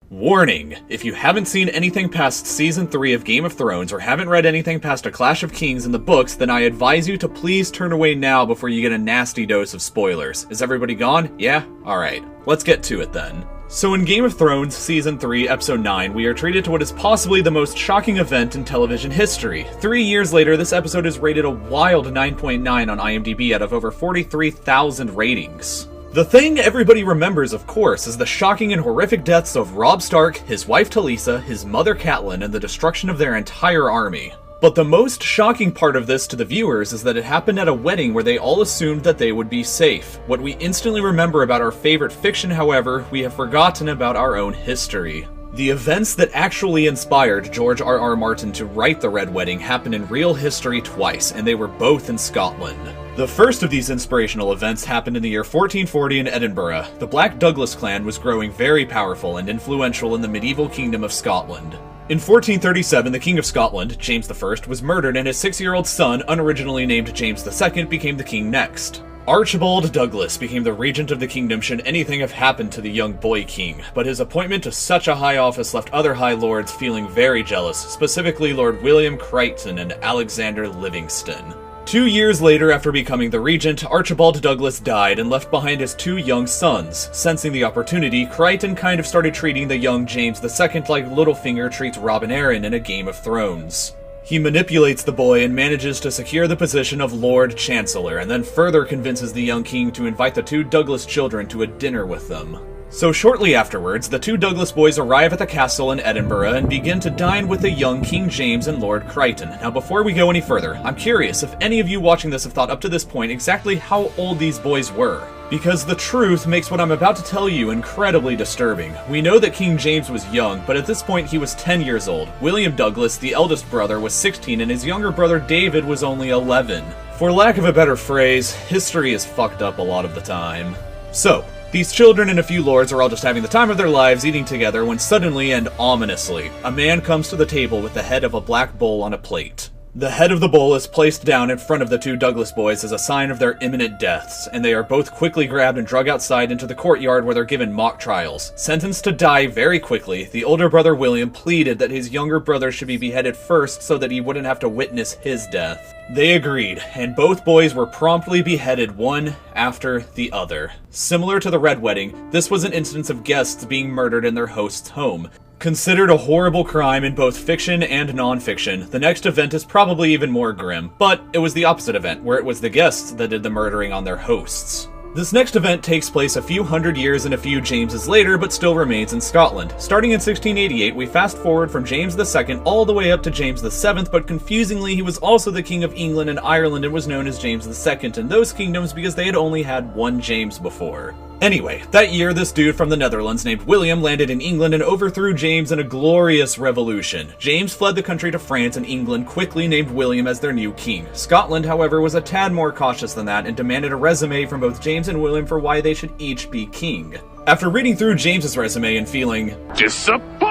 Warning! If you haven't seen anything past Season 3 of Game of Thrones or haven't read anything past A Clash of Kings in the books, then I advise you to please turn away now before you get a nasty dose of spoilers. Is everybody gone? Yeah? Alright. Let's get to it then. So in Game of Thrones Season 3, Episode 9, we are treated to what is possibly the most shocking event in television history. 3 years later, this episode is rated a wild 9.9 on IMDb out of over 43,000 ratings. The thing everybody remembers, of course, is the shocking and horrific deaths of Robb Stark, his wife Talisa, his mother Catelyn, and the destruction of their entire army. But the most shocking part of this to the viewers is that it happened at a wedding where they all assumed that they would be safe. What we instantly remember about our favorite fiction, however, we have forgotten about our own history. The events that actually inspired George R.R. Martin to write The Red Wedding happened in real history twice, and they were both in Scotland. The first of these inspirational events happened in the year 1440 in Edinburgh. The Black Douglas clan was growing very powerful and influential in the medieval kingdom of Scotland. In 1437, the King of Scotland, James I, was murdered and his 6-year-old son, unoriginally named James II, became the king next. Archibald Douglas became the regent of the kingdom should anything have happened to the young boy king, but his appointment to such a high office left other high lords feeling very jealous, specifically Lord William Crichton and Alexander Livingston. 2 years later, after becoming the regent, Archibald Douglas died and left behind his 2 young sons. Sensing the opportunity, Crichton kind of started treating the young James II like Littlefinger treats Robin Arryn in a Game of Thrones. He manipulates the boy and manages to secure the position of Lord Chancellor, and then further convinces the young king to invite the 2 Douglas children to a dinner with them. So shortly afterwards, the 2 Douglas boys arrive at the castle in Edinburgh and begin to dine with the young King James and Lord Crichton. Now before we go any further, I'm curious if any of you watching this have thought up to this point exactly how old these boys were. Because the truth makes what I'm about to tell you incredibly disturbing. We know that King James was young, but at this point he was 10 years old. William Douglas, the eldest brother, was 16 and his younger brother David was only 11. For lack of a better phrase, history is fucked up a lot of the time. So, these children and a few lords are all just having the time of their lives eating together when suddenly and ominously, a man comes to the table with the head of a black bull on a plate. The head of the bull is placed down in front of the 2 Douglas boys as a sign of their imminent deaths, and they are both quickly grabbed and dragged outside into the courtyard where they're given mock trials. Sentenced to die very quickly, the older brother William pleaded that his younger brother should be beheaded first so that he wouldn't have to witness his death. They agreed, and both boys were promptly beheaded one after the other. Similar to the Red Wedding, this was an instance of guests being murdered in their host's home. Considered a horrible crime in both fiction and non-fiction, the next event is probably even more grim, but it was the opposite event, where it was the guests that did the murdering on their hosts. This next event takes place a few hundred years and a few Jameses later, but still remains in Scotland. Starting in 1688, we fast forward from James II all the way up to James VII, but confusingly he was also the King of England and Ireland and was known as James II in those kingdoms because they had only had one James before. Anyway, that year this dude from the Netherlands named William landed in England and overthrew James in a glorious revolution. James fled the country to France and England quickly named William as their new king. Scotland, however, was a tad more cautious than that and demanded a resume from both James and William for why they should each be king. After reading through James's resume and feeling disappointed,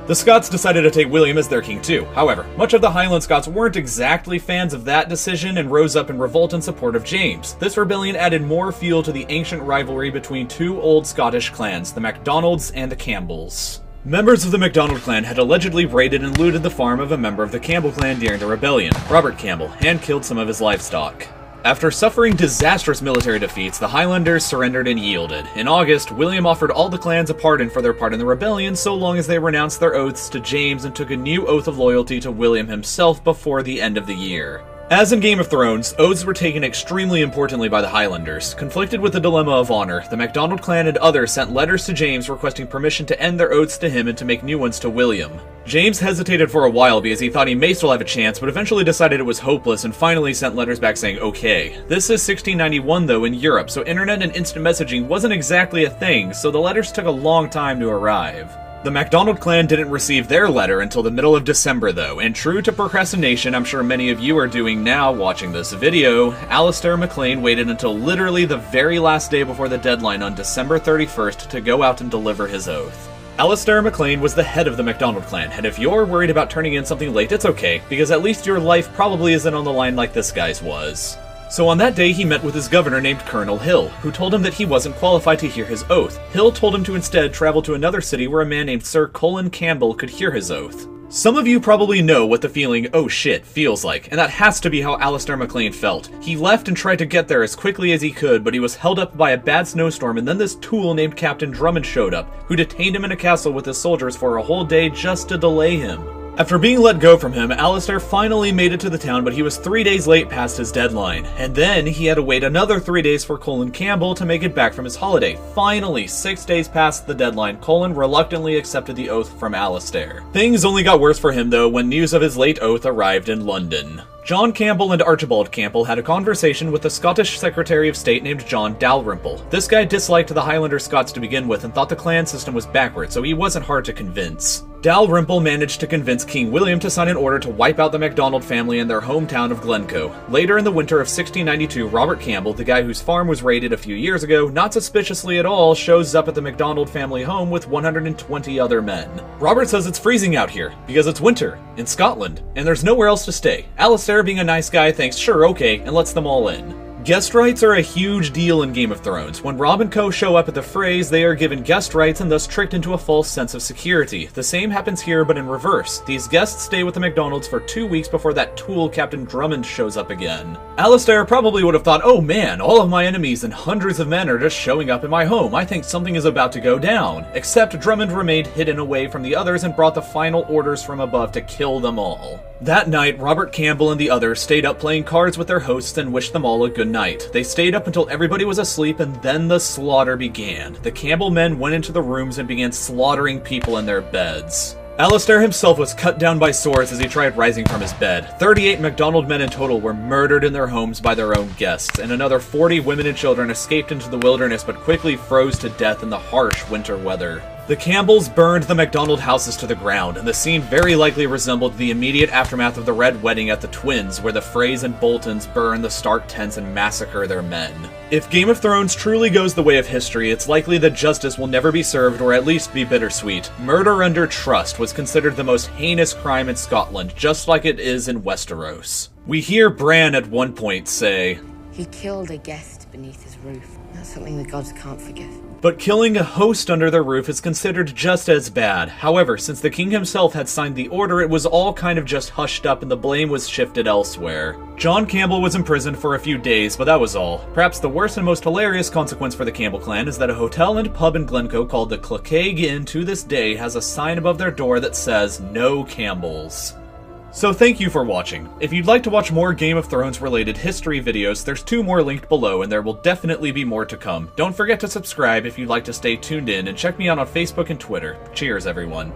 the Scots decided to take William as their king too. However, much of the Highland Scots weren't exactly fans of that decision and rose up in revolt in support of James. This rebellion added more fuel to the ancient rivalry between 2 old Scottish clans, the MacDonalds and the Campbells. Members of the MacDonald clan had allegedly raided and looted the farm of a member of the Campbell clan during the rebellion, Robert Campbell, and killed some of his livestock. After suffering disastrous military defeats, the Highlanders surrendered and yielded. In August, William offered all the clans a pardon for their part in the rebellion so long as they renounced their oaths to James and took a new oath of loyalty to William himself before the end of the year. As in Game of Thrones, oaths were taken extremely importantly by the Highlanders. Conflicted with the dilemma of honor, the MacDonald clan and others sent letters to James requesting permission to end their oaths to him and to make new ones to William. James hesitated for a while because he thought he may still have a chance, but eventually decided it was hopeless and finally sent letters back saying okay. This is 1691 though in Europe, so internet and instant messaging wasn't exactly a thing, so the letters took a long time to arrive. The MacDonald clan didn't receive their letter until the middle of December though, and true to procrastination I'm sure many of you are doing now watching this video, Alistair MacLean waited until literally the very last day before the deadline on December 31st to go out and deliver his oath. Alistair MacLean was the head of the MacDonald clan, and if you're worried about turning in something late, it's okay, because at least your life probably isn't on the line like this guy's was. So on that day he met with his governor named Colonel Hill, who told him that he wasn't qualified to hear his oath. Hill told him to instead travel to another city where a man named Sir Colin Campbell could hear his oath. Some of you probably know what the feeling "oh shit" feels like, and that has to be how Alistair MacLean felt. He left and tried to get there as quickly as he could, but he was held up by a bad snowstorm, and then this tool named Captain Drummond showed up, who detained him in a castle with his soldiers for a whole day just to delay him. After being let go from him, Alistair finally made it to the town, but he was 3 days late past his deadline. And then he had to wait another 3 days for Colin Campbell to make it back from his holiday. Finally, 6 days past the deadline, Colin reluctantly accepted the oath from Alistair. Things only got worse for him, though, when news of his late oath arrived in London. John Campbell and Archibald Campbell had a conversation with the Scottish Secretary of State named John Dalrymple. This guy disliked the Highlander Scots to begin with and thought the clan system was backward, so he wasn't hard to convince. Dalrymple managed to convince King William to sign an order to wipe out the MacDonald family in their hometown of Glencoe. Later in the winter of 1692, Robert Campbell, the guy whose farm was raided a few years ago, not suspiciously at all, shows up at the MacDonald family home with 120 other men. Robert says it's freezing out here, because it's winter, in Scotland, and there's nowhere else to stay. Alistair, being a nice guy, thinks sure, okay, and lets them all in. Guest rights are a huge deal in Game of Thrones. When Robb and Co. show up at the Freys, they are given guest rights and thus tricked into a false sense of security. The same happens here, but in reverse. These guests stay with the MacDonalds for 2 weeks before that tool Captain Drummond shows up again. Alistair probably would have thought, oh man, all of my enemies and hundreds of men are just showing up in my home. I think something is about to go down. Except Drummond remained hidden away from the others and brought the final orders from above to kill them all. That night, Robert Campbell and the others stayed up playing cards with their hosts and wished them all a good night. They stayed up until everybody was asleep, and then the slaughter began. The Campbell men went into the rooms and began slaughtering people in their beds. Alistair himself was cut down by swords as he tried rising from his bed. 38 MacDonald men in total were murdered in their homes by their own guests, and another 40 women and children escaped into the wilderness but quickly froze to death in the harsh winter weather. The Campbells burned the MacDonald houses to the ground, and the scene very likely resembled the immediate aftermath of the Red Wedding at the Twins, where the Freys and Boltons burn the Stark tents and massacre their men. If Game of Thrones truly goes the way of history, it's likely that justice will never be served, or at least be bittersweet. Murder under trust was considered the most heinous crime in Scotland, just like it is in Westeros. We hear Bran at one point say, "He killed a guest beneath his roof. That's something the gods can't forgive." But killing a host under their roof is considered just as bad. However, since the king himself had signed the order, it was all kind of just hushed up and the blame was shifted elsewhere. John Campbell was imprisoned for a few days, but that was all. Perhaps the worst and most hilarious consequence for the Campbell clan is that a hotel and pub in Glencoe called the Clocaig Inn to this day has a sign above their door that says, "No Campbells." So thank you for watching. If you'd like to watch more Game of Thrones related history videos, there's 2 more linked below and there will definitely be more to come. Don't forget to subscribe if you'd like to stay tuned in, and check me out on Facebook and Twitter. Cheers, everyone.